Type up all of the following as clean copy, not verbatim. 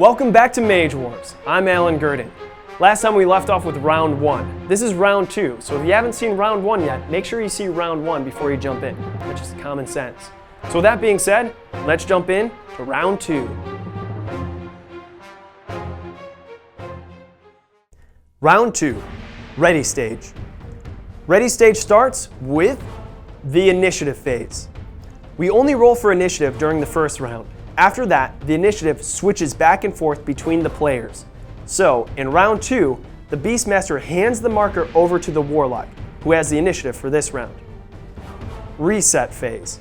Welcome back to Mage Wars. I'm Alan Gurdon. Last time we left off with round 1. This is round 2, so if you haven't seen round 1 yet, make sure you see round 1 before you jump in. That's just common sense. So with that being said, let's jump in to round 2. Round 2, Ready Stage. Ready Stage starts with the initiative phase. We only roll for initiative during the first round. After that, the initiative switches back and forth between the players. So, in round 2, the Beastmaster hands the marker over to the Warlock, who has the initiative for this round. Reset phase.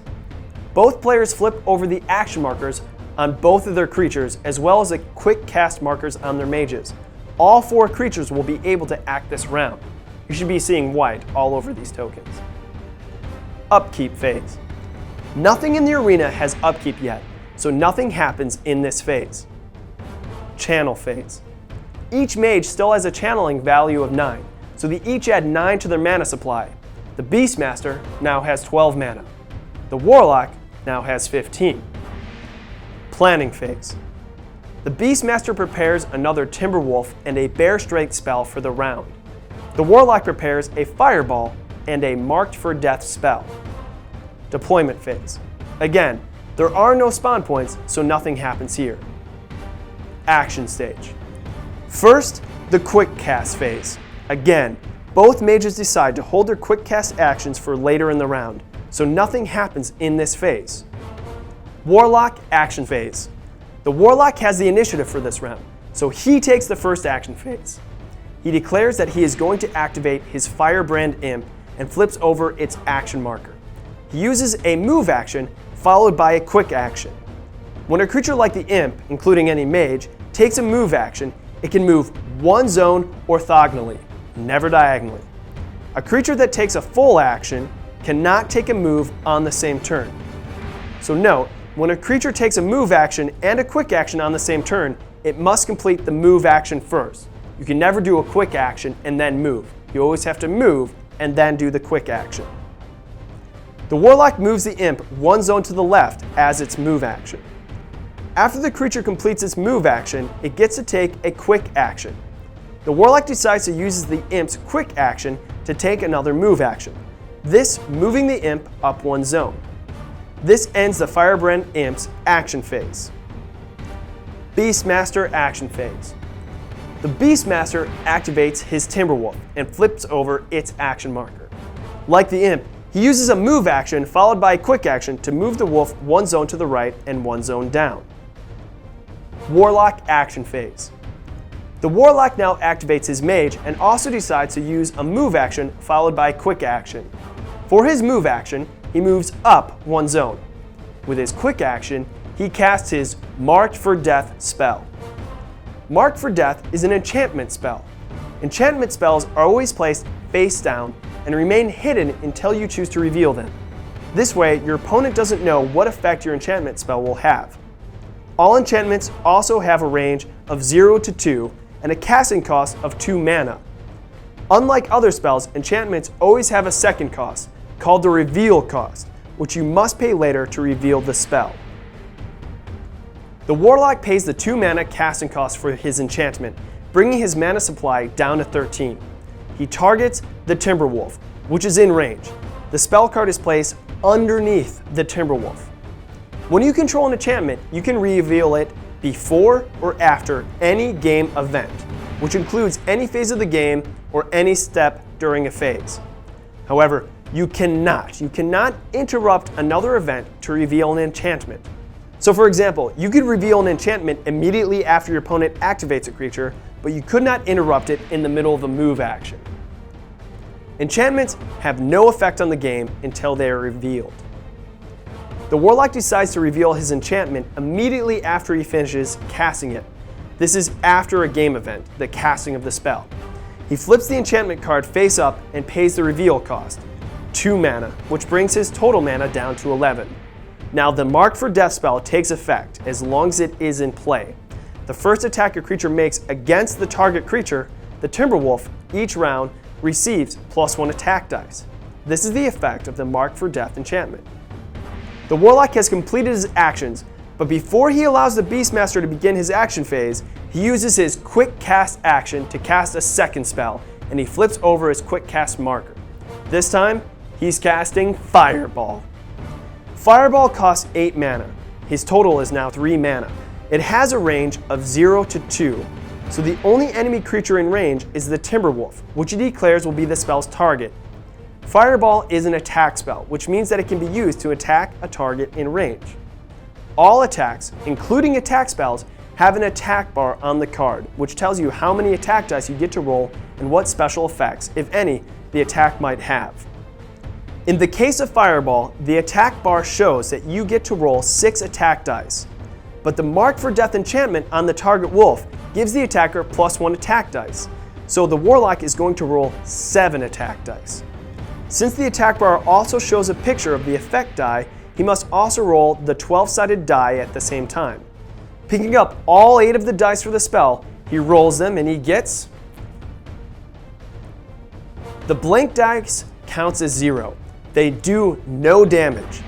Both players flip over the action markers on both of their creatures, as well as the quick cast markers on their mages. All 4 creatures will be able to act this round. You should be seeing white all over these tokens. Upkeep phase. Nothing in the arena has upkeep yet, so nothing happens in this phase. Channel phase. Each mage still has a channeling value of 9, so they each add 9 to their mana supply. The Beastmaster now has 12 mana. The Warlock now has 15. Planning phase. The Beastmaster prepares another Timberwolf and a Bear Strike spell for the round. The Warlock prepares a Fireball and a Marked for Death spell. Deployment phase. Again, there are no spawn points, so nothing happens here. Action stage. First, the quick cast phase. Again, both mages decide to hold their quick cast actions for later in the round, so nothing happens in this phase. Warlock action phase. The Warlock has the initiative for this round, so he takes the first action phase. He declares that he is going to activate his Firebrand Imp and flips over its action marker. He uses a move action followed by a quick action. When a creature like the Imp, including any mage, takes a move action, it can move one zone orthogonally, never diagonally. A creature that takes a full action cannot take a move on the same turn. So note, when a creature takes a move action and a quick action on the same turn, it must complete the move action first. You can never do a quick action and then move. You always have to move and then do the quick action. The Warlock moves the Imp one zone to the left as its move action. After the creature completes its move action, it gets to take a quick action. The Warlock decides to use the Imp's quick action to take another move action, this moving the Imp up one zone. This ends the Firebrand Imp's action phase. Beastmaster action phase. The Beastmaster activates his Timberwolf and flips over its action marker. Like the Imp, he uses a move action followed by a quick action to move the wolf one zone to the right and one zone down. Warlock action phase. The Warlock now activates his Mage and also decides to use a move action followed by a quick action. For his move action, he moves up one zone. With his quick action, he casts his Marked for Death spell. Marked for Death is an enchantment spell. Enchantment spells are always placed face down and remain hidden until you choose to reveal them. This way, your opponent doesn't know what effect your enchantment spell will have. All enchantments also have a range of 0 to 2 and a casting cost of 2 mana. Unlike other spells, enchantments always have a second cost, called the reveal cost, which you must pay later to reveal the spell. The Warlock pays the 2 mana casting cost for his enchantment, bringing his mana supply down to 13. He targets the Timberwolf, which is in range. The spell card is placed underneath the Timberwolf. When you control an enchantment, you can reveal it before or after any game event, which includes any phase of the game or any step during a phase. However, you cannot interrupt another event to reveal an enchantment. So for example, you could reveal an enchantment immediately after your opponent activates a creature, but you could not interrupt it in the middle of a move action. Enchantments have no effect on the game until they are revealed. The Warlock decides to reveal his enchantment immediately after he finishes casting it. This is after a game event, the casting of the spell. He flips the enchantment card face up and pays the reveal cost, 2 mana, which brings his total mana down to 11. Now the Marked for Death spell takes effect as long as it is in play. The first attack a creature makes against the target creature, the Timberwolf, each round receives +1 attack dice. This is the effect of the Marked for Death enchantment. The Warlock has completed his actions, But before he allows the Beastmaster to begin his action phase, he uses his quick cast action to cast a second spell, and he flips over his quick cast marker. This time, he's casting Fireball. Fireball costs 8 mana. His total is now 3 mana. It has a range of 0 to 2, so the only enemy creature in range is the Timberwolf, which he declares will be the spell's target. Fireball is an attack spell, which means that it can be used to attack a target in range. All attacks, including attack spells, have an attack bar on the card, which tells you how many attack dice you get to roll and what special effects, if any, the attack might have. In the case of Fireball, the attack bar shows that you get to roll 6 attack dice, but the Mark for Death enchantment on the target wolf gives the attacker +1 attack dice, so the Warlock is going to roll 7 attack dice. Since the attack bar also shows a picture of the effect die, he must also roll the 12-sided die at the same time. Picking up all 8 of the dice for the spell, he rolls them and he gets... The blank dice counts as 0. They do no damage.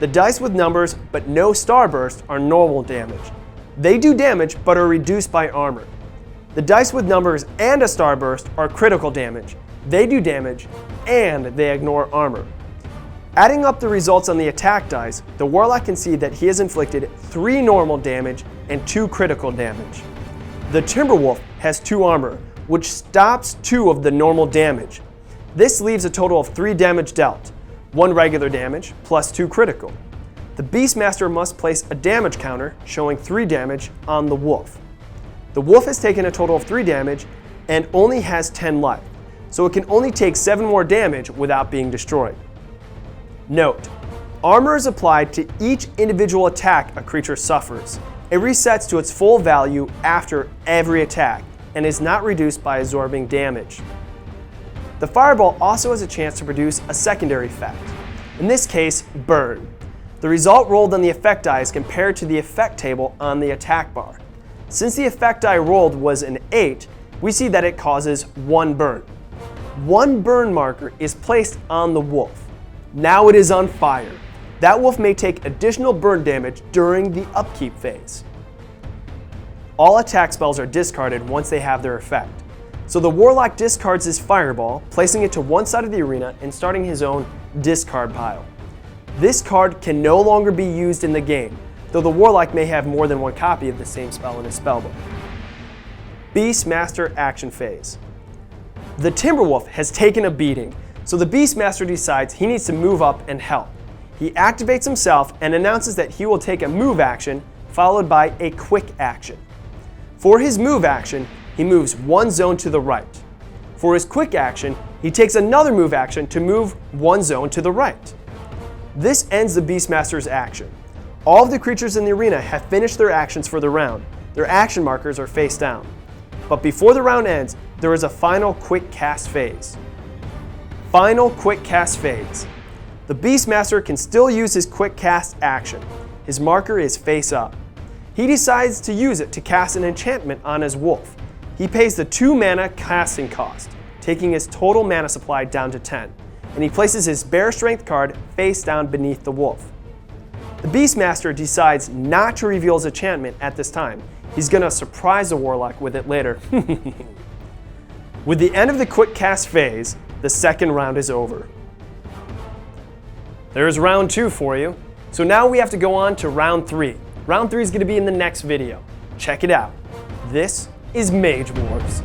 The dice with numbers but no starburst are normal damage. They do damage but are reduced by armor. The dice with numbers and a starburst are critical damage. They do damage and they ignore armor. Adding up the results on the attack dice, the Warlock can see that he has inflicted 3 normal damage and 2 critical damage. The Timberwolf has 2 armor, which stops 2 of the normal damage. This leaves a total of 3 damage dealt, 1 regular damage plus 2 critical. The Beastmaster must place a damage counter showing 3 damage on the wolf. The wolf has taken a total of 3 damage and only has 10 life, so it can only take 7 more damage without being destroyed. Note, armor is applied to each individual attack a creature suffers. It resets to its full value after every attack and is not reduced by absorbing damage. The Fireball also has a chance to produce a secondary effect, in this case, Burn. The result rolled on the effect die is compared to the effect table on the attack bar. Since the effect die rolled was an 8, we see that it causes 1 burn. 1 burn marker is placed on the wolf. Now it is on fire. That wolf may take additional burn damage during the upkeep phase. All attack spells are discarded once they have their effect. So the Warlock discards his Fireball, placing it to one side of the arena and starting his own discard pile. This card can no longer be used in the game, though the Warlock may have more than 1 copy of the same spell in his spellbook. Beastmaster action phase. The Timberwolf has taken a beating, so the Beastmaster decides he needs to move up and help. He activates himself and announces that he will take a move action followed by a quick action. For his move action, he moves 1 zone to the right. For his quick action, he takes another move action to move 1 zone to the right. This ends the Beastmaster's action. All of the creatures in the arena have finished their actions for the round. Their action markers are face down. But before the round ends, there is a final quick cast phase. Final quick cast phase. The Beastmaster can still use his quick cast action. His marker is face up. He decides to use it to cast an enchantment on his wolf. He pays the 2 mana casting cost, taking his total mana supply down to 10, and he places his Bear Strength card face down beneath the wolf. The Beastmaster decides not to reveal his enchantment at this time. He's gonna surprise the Warlock with it later. With the end of the quick cast phase, the second round is over. There's round 2 for you. So now we have to go on to round 3. Round 3 is going to be in the next video. Check it out. This is Mage Wars.